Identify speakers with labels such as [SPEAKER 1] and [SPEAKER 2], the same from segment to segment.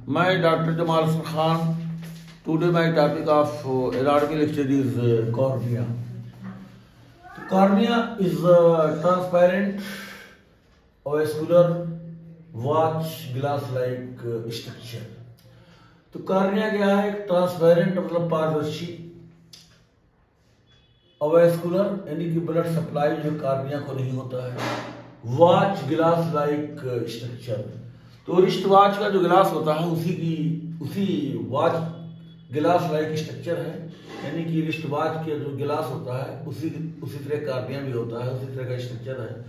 [SPEAKER 1] मैं doctor Jamal Hasan Khan. Today my topic of anatomy lecture is cornea. Cornea is a transparent vascular watch glass-like structure. तो cornea क्या है? एक transparent मतलब पारदर्शी अवेस्कुलर यानी कि ब्लड सप्लाई जो कॉर्निया को नहीं होता है. Watch glass like structure. तो रिस्ट वॉच का जो ग्लास होता है उसी वॉच गिलास लाइक स्ट्रक्चर है. यानी कि रिस्ट वॉच के जो गिलास होता है उसी तरह कॉर्निया भी होता है, उसी तरह का स्ट्रक्चर है.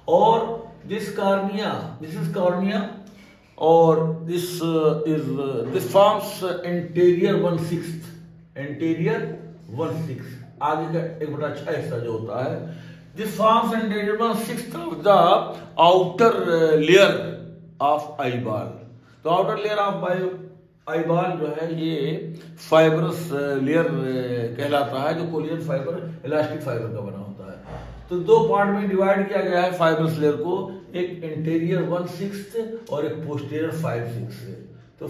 [SPEAKER 1] और दिस इज कॉर्निया और दिस फॉर्म्स इंटीरियर 1/6 आगे का एक बड़ा अच्छा हिस्सा जो होता है. This forms interior 1/6 of the outer layer of eyeball. तो आउटर लेयर ऑफ आईबॉल जो है ये फाइबरस लेयर कहलाता है, जो कोलेजन फाइबर इलास्टिक फाइबर का बना होता है. तो दो पार्ट में डिवाइड किया गया है फाइबरस लेयर को, एक इंटीरियर 1/6 और एक पोस्टीरियर 5/6. तो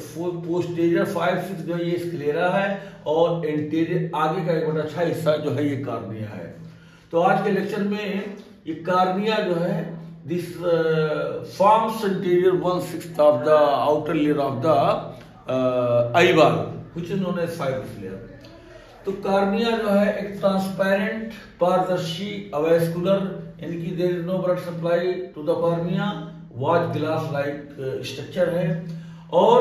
[SPEAKER 1] पोस्टीरियर 5/6 जो ये स्क्लेरा है और इंटीरियर आगे का एक बड़ा अच्छा हिस्सा जो है ये कॉर्निया है. तो आज के लेक्चर में ये कॉर्निया जो है this forms interior 1/6 of the outer layer of the eyeball which is known as fibrous layer. तो कॉर्निया जो है एक ट्रांसपेरेंट पारदर्शी अवेस्कुलर यानी कि there is no blood supply to the cornea watch glass like structure है. और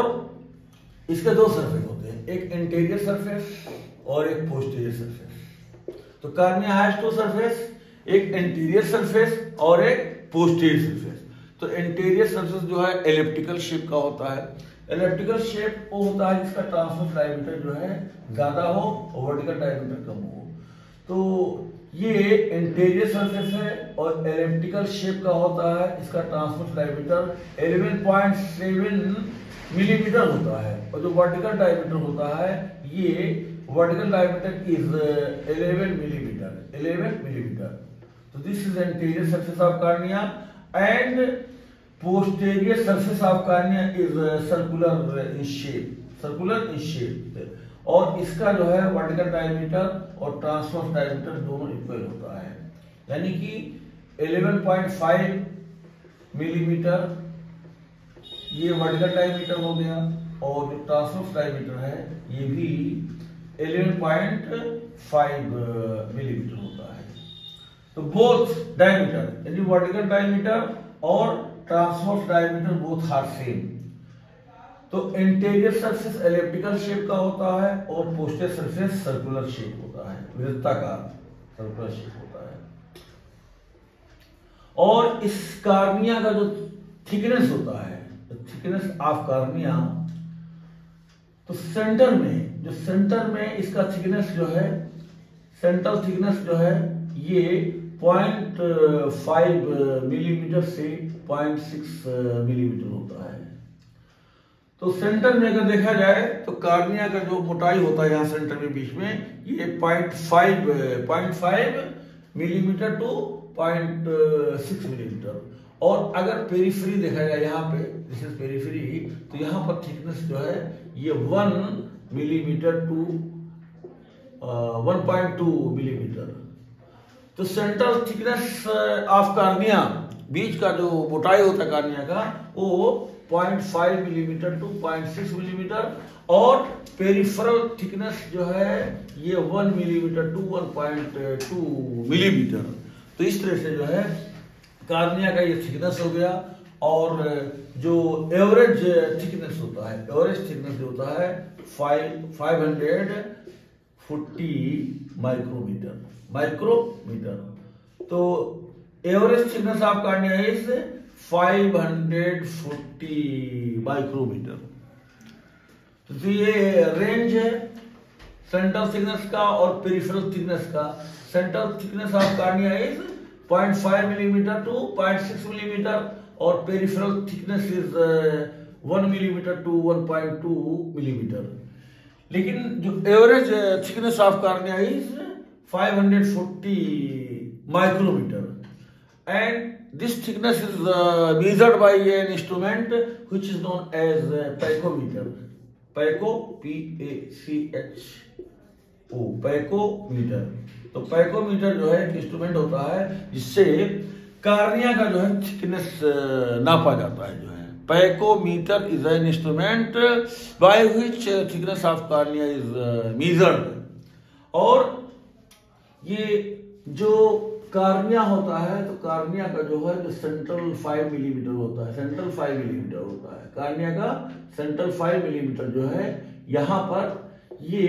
[SPEAKER 1] इसके दो सरफेस होते हैं, एक इंटीरियर सरफेस और एक पोस्टीरियर सरफेस. तो कॉर्निया हैज टू सरफेस, एक इंटीरियर सरफेस और एक पोस्टीरियर सरफेस. तो इंटीरियर सरफेस जो है एलिप्टिकल शेप का होता है. एलिप्टिकल शेप वो होता है जिसका ट्रांसवर्स डायमीटर जो है ज्यादा हो और वर्टिकल डायमीटर कम हो. तो ये इंटीरियर सरफेस है और एलिप्टिकल शेप का होता है. इसका ट्रांसवर्स डायमीटर 11.7 मिलीमीटर होता है और जो वर्टिकल डायमीटर होता है ये वर्टिकल डायमीटर इज 11 मिलीमीटर. तो this is interior surface of cornea and posterior surface of cornea is circular in shape. और इसका जो है वर्टिकल डायमीटर और ट्रांसवर्स डायमीटर दोनों इक्वल होता है. यानी कि 11.5 मिलीमीटर ये वर्टिकल डायमीटर हो गया और जो ट्रांसवर्स डायमीटर है ये भी 11.5 मिलीमीटर होता है. तो बोथ डायमीटर यानी वर्टिकल डायमीटर और transverse diameter both are same. तो इंटीरियर सरफेस एलिप्टिकल शेप का होता है और पोस्टीरियर सरफेस सर्कुलर शेप होता है, वृत्ताकार सर्कुलर शेप होता है. और इस कॉर्निया का जो थिकनेस होता है, थिकनेस ऑफ कॉर्निया, तो सेंटर में इसका थिकनेस जो है, सेंट्रल थिकनेस जो है ये 0.5 मिलीमीटर से 0.6 मिलीमीटर होता है. तो सेंटर में अगर देखा जाए तो कॉर्निया का जो मोटाई होता है यहाँ सेंटर में बीच में ये 0.5 मिलीमीटर टू 0.6 मिलीमीटर. और अगर पेरिफेरी देखा जाए यहाँ पे, दिस इज पेरिफेरी, तो यहाँ पर थिकनेस जो है ये 1 मिलीमीटर टू 1.2 मिलीमीटर. तो सेंट्रल थिकनेस ऑफ कॉर्निया, बीच का जो मोटाई होता है कॉर्निया का वो 0.5 मिलीमीटर टू 0.6 मिलीमीटर और पेरिफेरल थिकनेस जो है ये 1 मिलीमीटर टू 1.2 मिलीमीटर. तो इस तरह से जो है कॉर्निया का ये थिकनेस हो गया. और जो एवरेज थिकनेस होता है, एवरेज थिकनेस जो होता है 540 माइक्रोमीटर. तो average thickness of cornea is 540 micrometre. तो ये रेंज है सेंट्रल थिकनेस का और पेरिफेरल थिकनेस का. Central thickness of cornea is 0.5 millimetre to 0.6 millimetre और peripheral thickness is 1 millimetre to 1.2 millimetre. लेकिन जो average thickness of cornea is 540 micrometre. And this thickness is measured by an instrument which is known as pachymeter. Paco, P-A-C-H-O, पैकोमीटर। तो पैकोमीटर जो है एक instrument होता है जिससे कार्निया का जो है थिकनेस नापा जाता है। जो है pachymeter is an instrument by which thickness of cornea is measured. और ये जो कार्निया होता है तो कार्निया का जो है सेंट्रल 5 मिलीमीटर होता है, सेंट्रल 5 मिलीमीटर होता है कार्निया का सेंट्रल 5 मिलीमीटर जो है। यहां पर ये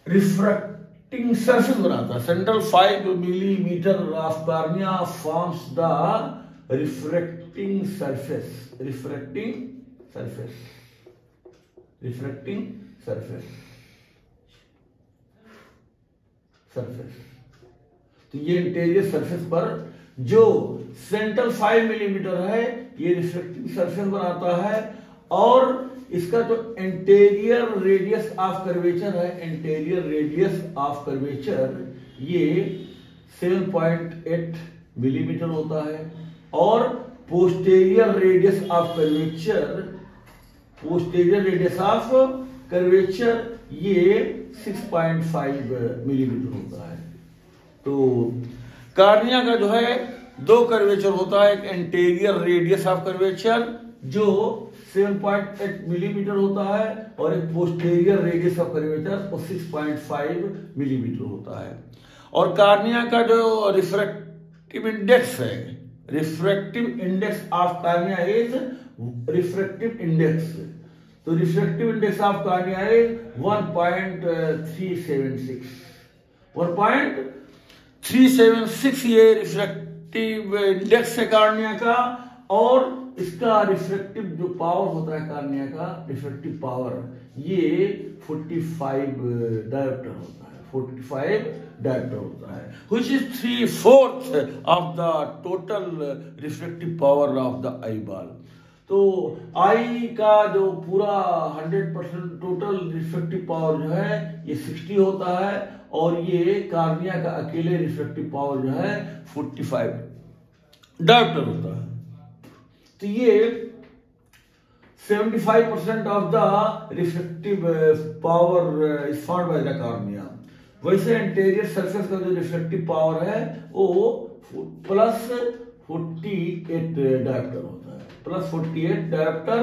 [SPEAKER 1] रिफ्रैक्टिंग सरफेस बनाता है। Central 5 millimetre of cornea forms the refracting surface, refracting surface, refracting surface, surface. तो ये इंटीरियर सरफेस पर जो सेंट्रल 5 मिलीमीटर है ये रिफ्रैक्टिंग सरफेस बनाता है। और इसका जो इंटीरियर रेडियस ऑफ कर्वेचर है, इंटीरियर रेडियस ऑफ कर्वेचर ये 7.8 मिलीमीटर होता है। और posterior radius of curvature, posterior radius of curvature ये 6.5 मिलीमीटर होता है। तो कार्निया का जो है दो कर्वेचर होता है, एक इंटीरियर रेडियस ऑफ कर्वेचर जो 7.8 मिलीमीटर होता है और एक पोस्टीरियर रेडियस ऑफ कर्वेचर वो 6.5 मिलीमीटर होता है। और कार्निया का जो रिफ्रैक्टिव इंडेक्स है, refractive index of cornea is refractive index. तो refractive index of cornea is 1.376, 1.376 ये रिफ्रैक्टिव इंडेक्स है कार्निया का। और इसका रिफ्रैक्टिव जो पावर होता है कार्निया का, रिफ्रैक्टिव पावर ये 45 डायोप्टर होता है, 45 डायोप्टर होता है, which is 3/4 of the total refractive power of the eyeball। तो आई का जो पूरा 100% टोटल रिफ्रैक्टिव पावर जो है ये 60 होता है और ये कार्निया का अकेले रिफ्रैक्टिव पावर जो है 45 डायोप्टर होता है। तो ये 75% of the refractive power is found by the cornea. वैसे इंटीरियर सरफेस का जो रिफ्रैक्टिव पावर है वो +48 डायोप्टर होता है, +48 डायोप्टर।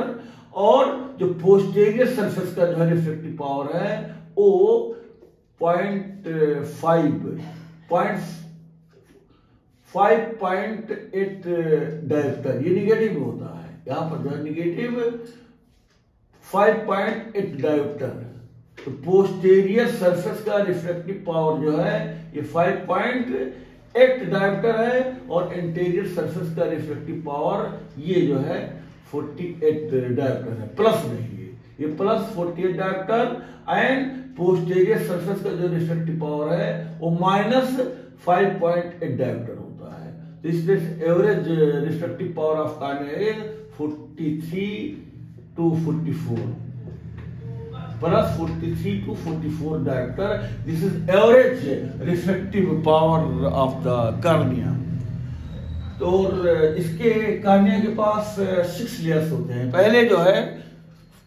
[SPEAKER 1] और जो पोस्टीरियर सरफेस का जो है रिफ्रैक्टिव पावर है वो 5.8 डायोप्टर, ये निगेटिव होता है। यहां पर जो है निगेटिव 5.8 डायोप्टर। तो पोस्टीरियर सरफेस का रिफ्रैक्टिव पावर जो है ये 5.8 डायोप्टर है और इंटीरियर सरफेस का रिफ्रैक्टिव पावर ये जो है 48 डायोप्टर है, प्लस नहीं ये +48 डायोप्टर। एंड पोस्टीरियर सरफेस का जो रिफ्रैक्टिव पावर है वो -5.8 डायोप्टर होता है। तो इसलिए average refractive power of cornea is 43 to 44, +43 to 44 dioptre. This is average refractive power of the cornea. तो इसके कार्निया के पास 6 लेयर्स होते हैं। पहले जो है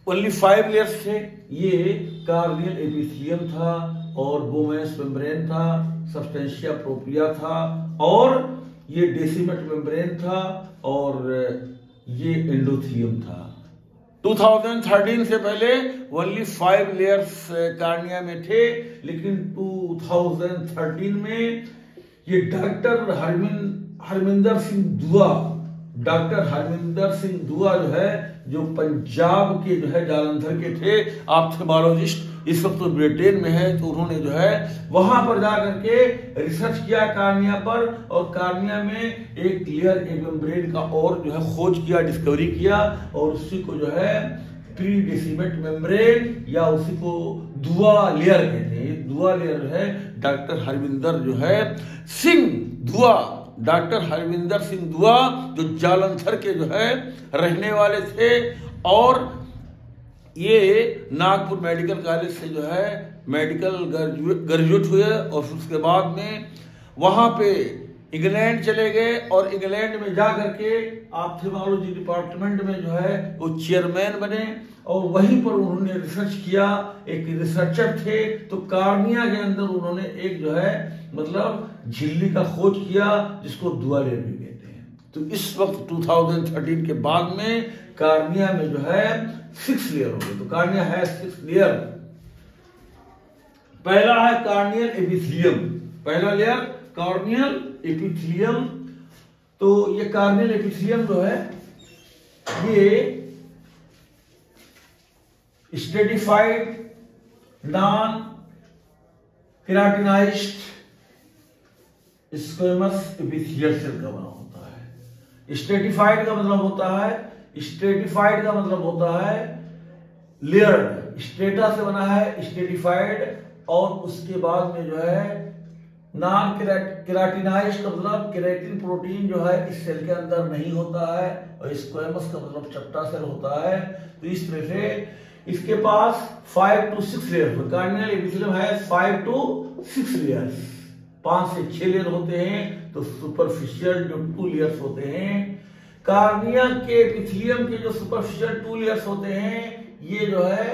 [SPEAKER 1] ओनली 5 लेयर्स थे। ये कार्नियल एपिथेलियम था और बोमेन्स मेम्ब्रेन था, सब्सटेंशिया प्रोप्रिया था और ये डेसिमेट मेम्ब्रेन था और ये एंडोथेलियम था। 2013 से पहले ओनली 5 लेयर्स कार्निया में थे, लेकिन 2013 में ये डॉक्टर हरमिंदर सिंह दुआ, डॉक्टर हरमिंदर सिंह दुआ जो है जो पंजाब के जो है जालंधर के थे ऑप्थेल्मोलॉजिस्ट, इस वक्त तो ब्रिटेन में है। तो उन्होंने जो है वहां पर जाकर के रिसर्च किया कार्निया पर और कार्निया में एक लेयर एक मेम्ब्रेन का और जो है खोज किया, डिस्कवरी किया और उसी को जो है प्री डेसिमेट मेम्ब्रेन या उसी को दुआ लेयर कहते हैं। दुआ लेयर है डॉक्टर हरविंदर जो है सिंह दुआ, डॉक्टर हरविंदर सिंह दुआ जो जालंधर के जो है रहने वाले थे और ये नागपुर मेडिकल कॉलेज से जो है मेडिकल ग्रेजुएट हुए और उसके बाद में वहाँ पे इंग्लैंड चले गए और इंग्लैंड में जा करके ऑप्थेल्मोलॉजी डिपार्टमेंट में जो है वो चेयरमैन बने और वहीं पर उन्होंने रिसर्च किया। एक रिसर्चर थे, तो कार्निया के अंदर उन्होंने एक जो है मतलब झिल्ली का खोज किया जिसको डुअल लेयर भी कहते हैं। तो इस वक्त 2013 के बाद में कार्निया में जो है 6 लेयर हो गए। तो कार्निया है 6 लेयर। पहला है कार्नियल एपिथेलियम, पहला लेयर कार्नियल एपिथेलियम। तो ये कार्नियल एपिथेलियम जो है ये stratified non keratinised squamous epithelial cell का बना होता है। स्ट्रेटिफाइड का मतलब होता है लेयर्ड, स्ट्रेटा से बना है स्ट्रेटिफाइड, और उसके बाद में जो है नॉन केराटिनाइज्ड का मतलब केराटिन प्रोटीन जो है इस सेल के अंदर नहीं होता है, और स्क्वेमस का मतलब चपटा सेल होता है। तो इस तरह से इसके पास 5 to 6 लेयर, कार्नियल एपिथेलियम है 5 to 6 लेयर्स, 5 से 6 लेयर होते हैं। तो सुपरफिशियल जो 2 लेयर्स होते हैं, कार्निया के एपिथेलियम के जो सुपरफिशियल 2 लेयर्स होते हैं, ये जो है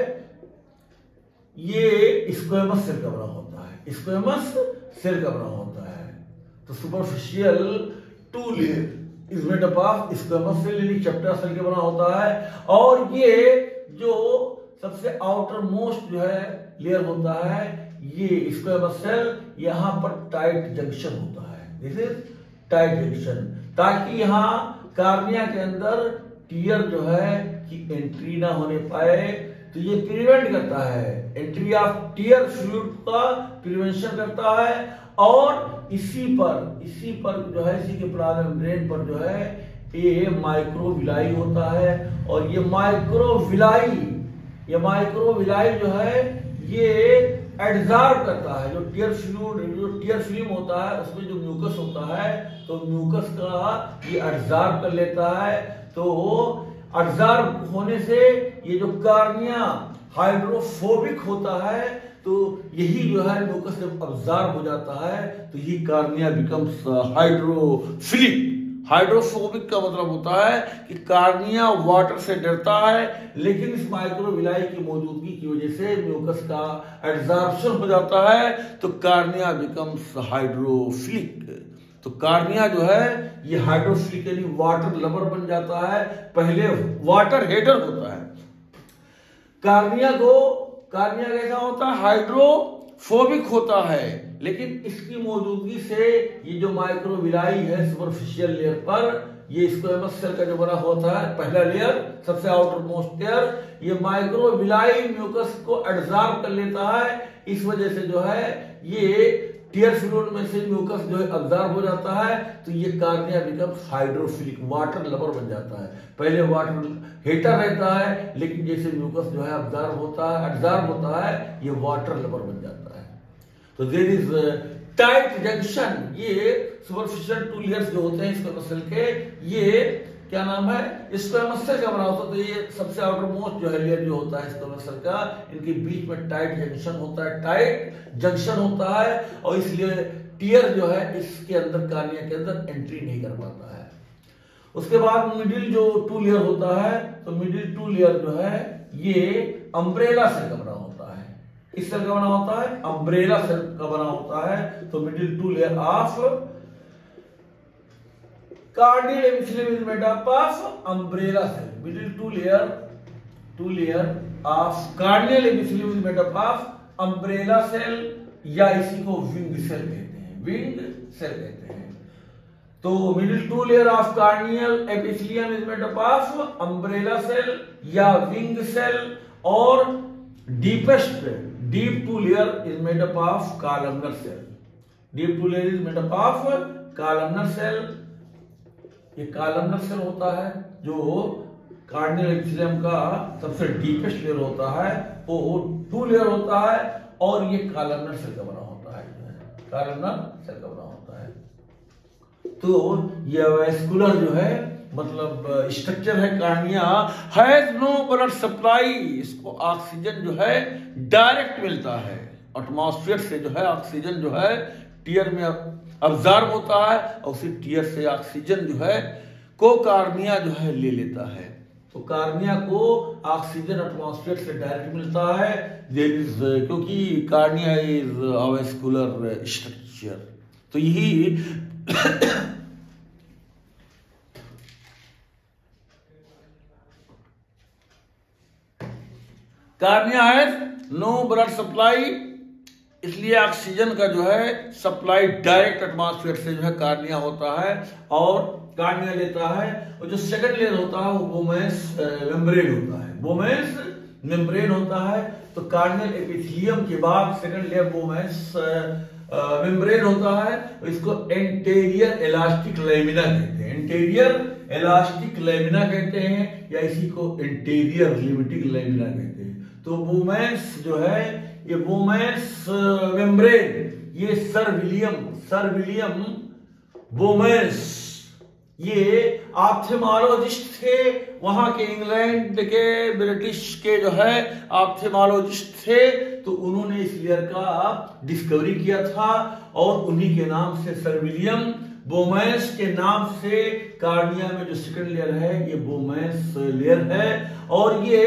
[SPEAKER 1] ये स्क्वेमस सेल का बना होता है, स्क्वेमस सेल का बना होता है। तो superficial 2 layer is made up of squamous cell, यानी चैप्टर सेल के बना होता है। और ये जो सबसे आउटर मोस्ट जो है लेयर होता है ये स्क्वेमस सेल, यहां पर टाइट जंक्शन होता है, दिस इज टाइट जंक्शन, ताकि यहां कार्निया के अंदर टीयर जो है कि एंट्री ना होने पाए। तो ये प्रिवेंट करता है, एंट्री ऑफ टीयर फ्लूइड का प्रिवेंशन करता है। और इसी पर जो है इसी के प्लाज्मा मेम्ब्रेन पर जो है ये माइक्रोविलाई होता है। और ये माइक्रोविलाई जो है ये एडजॉर्ब करता है जो टीयर फ्लूइड, जो टीयर फिल्म होता है उसमें जो म्यूकस होता है, तो म्यूकस का ये एडजॉर्ब कर लेता है। तो एडजॉर्ब होने से ये जो कार्निया हाइड्रोफोबिक होता है, तो यही जो है म्यूकस जब अब्जॉर्ब हो जाता है तो यही कार्निया बिकम्स हाइड्रोफिलिक। हाइड्रोफोबिक का मतलब होता है कि कार्निया वाटर से डरता है, लेकिन इस माइक्रोविलाई की मौजूदगी की वजह से म्यूकस का एब्जॉर्प्शन हो जाता है, तो कार्निया बिकम्स हाइड्रोफिलिक। तो कार्निया जो है ये हाइड्रोफिलिक यानी वाटर लवर बन जाता है, पहले वाटर हेटर होता है। कार्निया कैसा होता है, हाइड्रोफोबिक होता है, लेकिन इसकी मौजूदगी से ये जो माइक्रोविलाई है सुपरफिशियल लेयर पर, ये स्क्वेमस सेल का जो बना होता है पहला लेयर, सबसे आउटर मोस्ट लेयर, ये माइक्रोविलाई म्यूकस को एब्जॉर्ब कर लेता है। इस वजह से जो है ये टीयर फ्लूइड में से म्यूकस जो है अब्जॉर्ब हो जाता है, तो ये cornea becomes hydrophilic, water lover बन जाता है। पहले वाटर हेटर रहता है, लेकिन जैसे म्यूकस जो है एब्जॉर्ब होता है ये वाटर लवर बन जाता है। तो देयर इज टाइट जंक्शन। ये सुपरफिशियल 2 लेयर्स जो होते हैं स्क्वेमस सेल के, ये क्या नाम है, स्क्वेमस सेल का बना होता है। तो ये सबसे आउटर मोस्ट जो है लेयर जो होता है स्क्वेमस सेल का, इनके बीच में टाइट जंक्शन होता है, और इसलिए टीयर जो है इसके अंदर कार्निया के अंदर एंट्री नहीं कर पाता है। उसके बाद मिडिल जो 2 लेयर होता है, तो मिडिल 2 लेयर जो है ये अम्ब्रेला सेल का बना होता है। किस सेल का बना होता है, अम्ब्रेला सेल का बना होता है। तो middle 2 layer of corneal epithelium is made up of umbrella cell. Middle 2 layer of corneal epithelium is made up of umbrella cell, या इसी को विंग सेल कहते हैं। तो middle 2 layer of corneal epithelium is made up of umbrella cell या wing cell, और deep 2 layer is made up of columnar cell. Deep 2 layer is made up of columnar cell. ये columnar cell होता है जो corneal epithelium का सबसे deepest layer होता है, वो 2 लेयर होता है, और ये कॉलमनर सेल का बना होता है, कॉलमनर सेल का बना होता है। तो ये वैस्कुलर जो है मतलब स्ट्रक्चर है cornea, has no blood supply. इसको ऑक्सीजन जो है डायरेक्ट मिलता है एटमॉस्फेयर से, जो है ऑक्सीजन जो है टीयर में अब्जॉर्ब होता है और उसी टीयर से ऑक्सीजन जो है को कार्निया जो है ले लेता है। तो कार्निया को ऑक्सीजन एटमॉस्फेयर से डायरेक्ट मिलता है, देयर इज, क्योंकि कार्निया इज अवेस्कुलर स्ट्रक्चर। तो यही कार्निया है नो ब्लड सप्लाई, इसलिए ऑक्सीजन का जो है सप्लाई डायरेक्ट एटमॉस्फेयर से जो है कार्निया होता है और कार्निया लेता है। और जो सेकंड लेयर होता है वो बोमेंस मेम्ब्रेन होता है, बोमेंस मेम्ब्रेन होता है। तो कार्नियल एपिथेलियम के बाद सेकंड लेयर बोमेंस मेम्ब्रेन होता है। इसको एंटेरियर इलास्टिक लैमिना कहते हैं, एंटेरियर इलास्टिक लैमिना कहते हैं, या इसी को एंटेरियर लिमिटिंग लैमिना कहते हैं। तो बोमेंस जो है ये बोमेंस मेम्ब्रेन, ये सर विलियम बोमेंस, ये ऑप्थेमोलॉजिस्ट थे, वहां के इंग्लैंड के ब्रिटिश के जो है ऑप्थेमोलॉजिस्ट थे। तो उन्होंने इस लेयर का डिस्कवरी किया था और उन्हीं के नाम से सर विलियम बोमेंस के नाम से कार्निया में जो सेकंड लेयर है ये बोमेंस लेयर है। और ये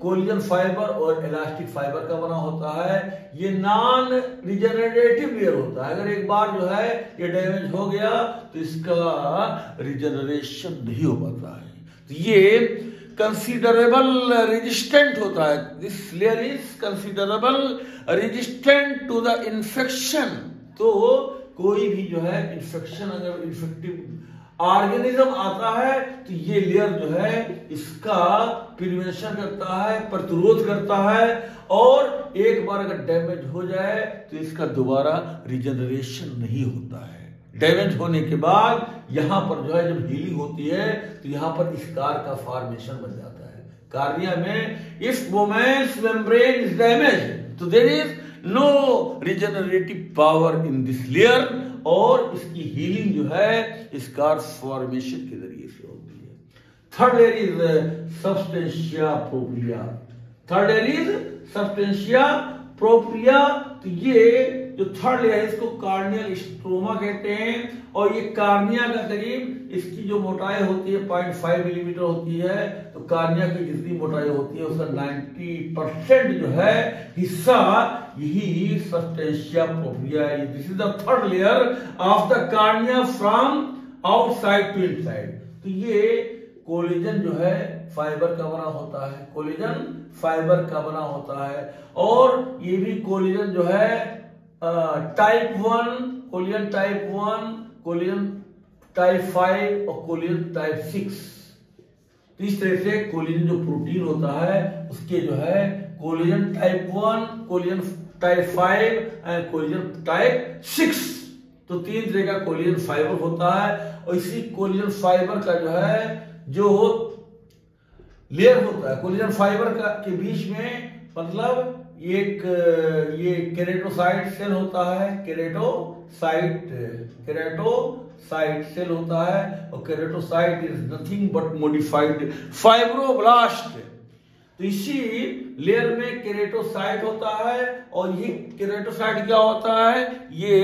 [SPEAKER 1] कोलेजन फाइबर और इलास्टिक फाइबर का बना होता है। ये नॉन रिजेनरेटिव लेयर होता है, अगर एक बार जो है ये डैमेज हो गया तो इसका रिजेनरेशन नहीं हो पाता है। तो ये कंसीडरेबल रेजिस्टेंट होता है, this layer is considerable resistant to the infection. तो कोई भी जो है इन्फेक्शन, अगर इन्फेक्टिव ऑर्गेनिज्म आता है तो ये लेयर जो है इसका प्रिवेंशन करता है, प्रतिरोध करता है। और एक बार अगर डैमेज हो जाए तो इसका दोबारा रिजेनरेशन नहीं होता है। डैमेज होने के बाद यहां पर जो है जब हीलिंग होती है तो यहां पर स्कार का फॉर्मेशन बन जाता है। कार्निया में if Bowman's membrane is damage तो there is no regenerative power in this layer, और इसकी हीलिंग जो है स्कार फॉर्मेशन के जरिए से होती है। Third layer is substantia propria, third layer is substantia propria. तो ये जो थर्ड लेयर है इसको कार्नियल स्ट्रोमा कहते हैं। और ये कार्निया का करीब इसकी जो मोटाई होती है 0.5 मिलीमीटर होती है। तो कार्निया की जितनी मोटाई होती है उसका 90% जो है हिस्सा यही सब्सटेंशिया प्रोप्रिया है। This is the third layer of the cornea from outside to inside. तो ये कोलेजन जो है फाइबर का बना होता है, कोलेजन फाइबर का बना होता है। और ये भी कोलेजन जो है type 1, collagen type 1, collagen type 5 और कोलेजन टाइप 6। तो इस तरह से कोलेजन जो प्रोटीन होता है उसके जो है collagen type 1, collagen type 5 and collagen type 6। तो 3 तरह का कोलेजन फाइबर होता है। और इसी कोलेजन फाइबर का जो है जो लेयर होता है कोलेजन फाइबर का के बीच में, मतलब एक ये केराटोसाइट सेल होता है, केराटोसाइट सेल होता है। और keratocyte is nothing but modified fibroblast. तो इसी लेयर में केराटोसाइट होता है और ये केराटोसाइट क्या होता है, ये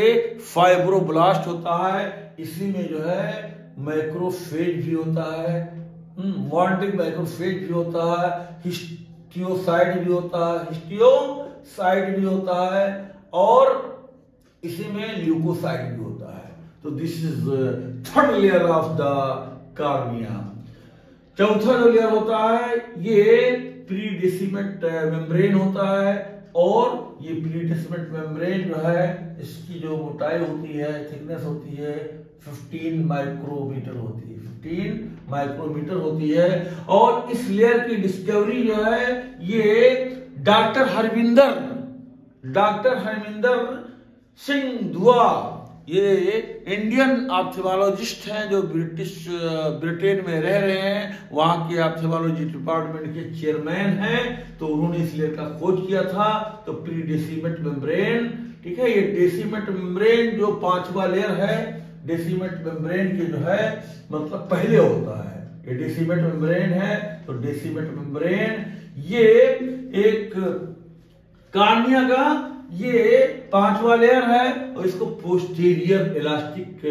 [SPEAKER 1] फाइब्रोब्लास्ट होता है। इसी में जो है मैक्रोफेज भी होता है, मॉन्टिक मैक्रोफेज भी होता है, हिस्टियोसाइट भी होता है, हिस्टियोसाइट भी होता है, और इसी में ल्यूकोसाइट भी होता है। तो this is third layer of the cornea. चौथा जो लेयर होता है ये प्रीडेसिमेंट मेम्ब्रेन होता है। और ये प्रीडेसिमेंट मेम्ब्रेन जो है इसकी जो मोटाई होती है, थिकनेस होती है 15 माइक्रोमीटर होती है, 15 माइक्रोमीटर होती है। और इस लेयर की डिस्कवरी जो है ये डॉक्टर हरमिंदर सिंह दुआ, ये इंडियन ऑप्थेमोलॉजिस्ट हैं जो ब्रिटेन में रह रहे हैं, वहां के ऑप्थेमोलॉजी डिपार्टमेंट के चेयरमैन हैं। तो उन्होंने इस लेयर का खोज किया था। तो प्रीडेसिमेंट मेम्ब्रेन, ठीक है, ये डेसिमेंट मेम्ब्रेन जो 5वां लेयर है, डेसिमेंट मेम्ब्रेन के जो है मतलब पहले होता है, ये डेसिमेंट मेम्ब्रेन है। तो डेसिमेंट मेम्ब्रेन ये एक कार्निया का ये पांचवा लेयर है और इसको पोस्टीरियर इलास्टिक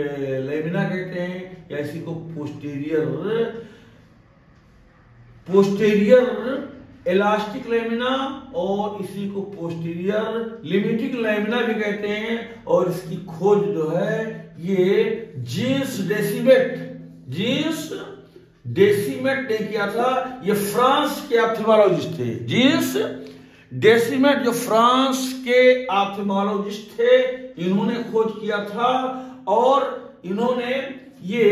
[SPEAKER 1] लेमिना कहते हैं, या इसी को पोस्टीरियर इलास्टिक लेमिना और इसी को पोस्टीरियर लिमिटिंग लेमिना भी कहते हैं। और इसकी खोज जो है ये जीन्स डेसिमेट ने किया था। ये फ्रांस के ऑप्थेल्मोलॉजिस्ट थे। जीन्स डेसिमेट जो फ्रांस के ऑप्थेल्मोलॉजिस्ट थे, इन्होंने खोज किया था और इन्होंने ये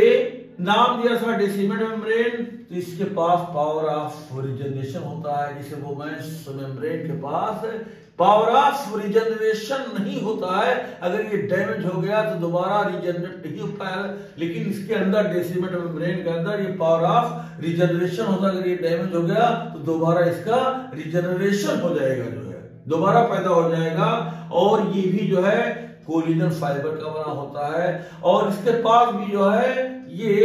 [SPEAKER 1] नाम दिया था डेसिमेट मेम्ब्रेन। तो इसके पास पावर ऑफ रिजनरेशन होता है, जिसे बोमेंस मेम्ब्रेन के पास पावर ऑफ रिजनरेशन नहीं होता है। अगर ये डैमेज हो गया तो दोबारा रिजनरेट नहीं हो पाएगा, लेकिन इसके अंदर डेसिमेट मेम्ब्रेन के अंदर ये पावर ऑफ रिजनरेशन होता है। अगर ये डैमेज हो गया तो दोबारा इसका रिजनरेशन हो जाएगा, जो है दोबारा पैदा हो जाएगा। और ये भी जो है कोलेजन फाइबर का बना होता है। और इसके पास भी जो है ये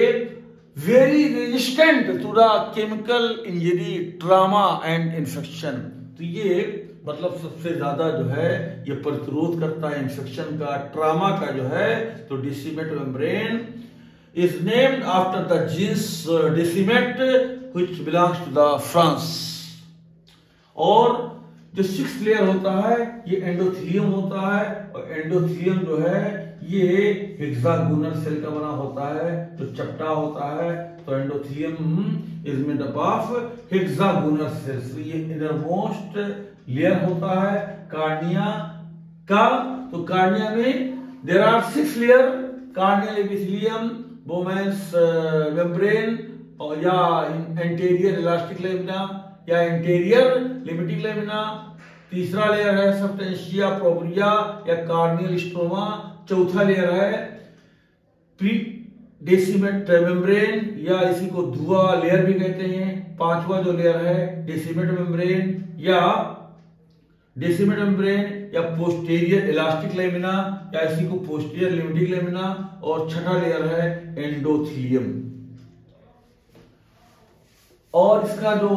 [SPEAKER 1] very resistant to the chemical injury, trauma and infection. तो ये मतलब सबसे ज्यादा जो है ये प्रतिरोध करता है इंफेक्शन का, ट्रामा का जो है। तो Descemet membrane is named after the Jeans Descemet which belongs to the France. और जो 6th लेयर होता है ये एंडोथेलियम होता है। और एंडोथेलियम जो है ये हेक्सागोनल सेल का बना होता है, जो चपटा होता है। तो endothelium is made up of hexagonal cells. ये इनरमोस्ट लेयर होता है कार्निया का। तो कार्निया में there are 6 layer, corneal epithelium, Bowman's membrane, और या एंटीरियर इलास्टिक लेमिना या एंटीरियर लिमिटिंग लेमिना। तीसरा लेयर है सबस्टेंशिया प्रोप्रिया या कार्नियल स्ट्रोमा। चौथा लेयर है प्री डेसिमेट मेम्ब्रेन या इसी को धुआ लेयर भी कहते हैं। पांचवा जो लेयर है डेसिमेट मेम्ब्रेन या पोस्टीरियर इलास्टिक लेमिना या इसी को पोस्टीरियर लिमिटिंग लेमिना। और छठा लेयर है एंडोथेलियम। और इसका जो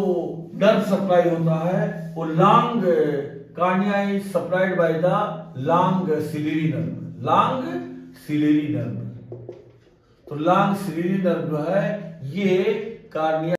[SPEAKER 1] नर्व सप्लाई होता है वो long cornea is supplied by the long ciliary nerve. तो लॉन्ग सिलियरी नर्व जो है ये कार्निया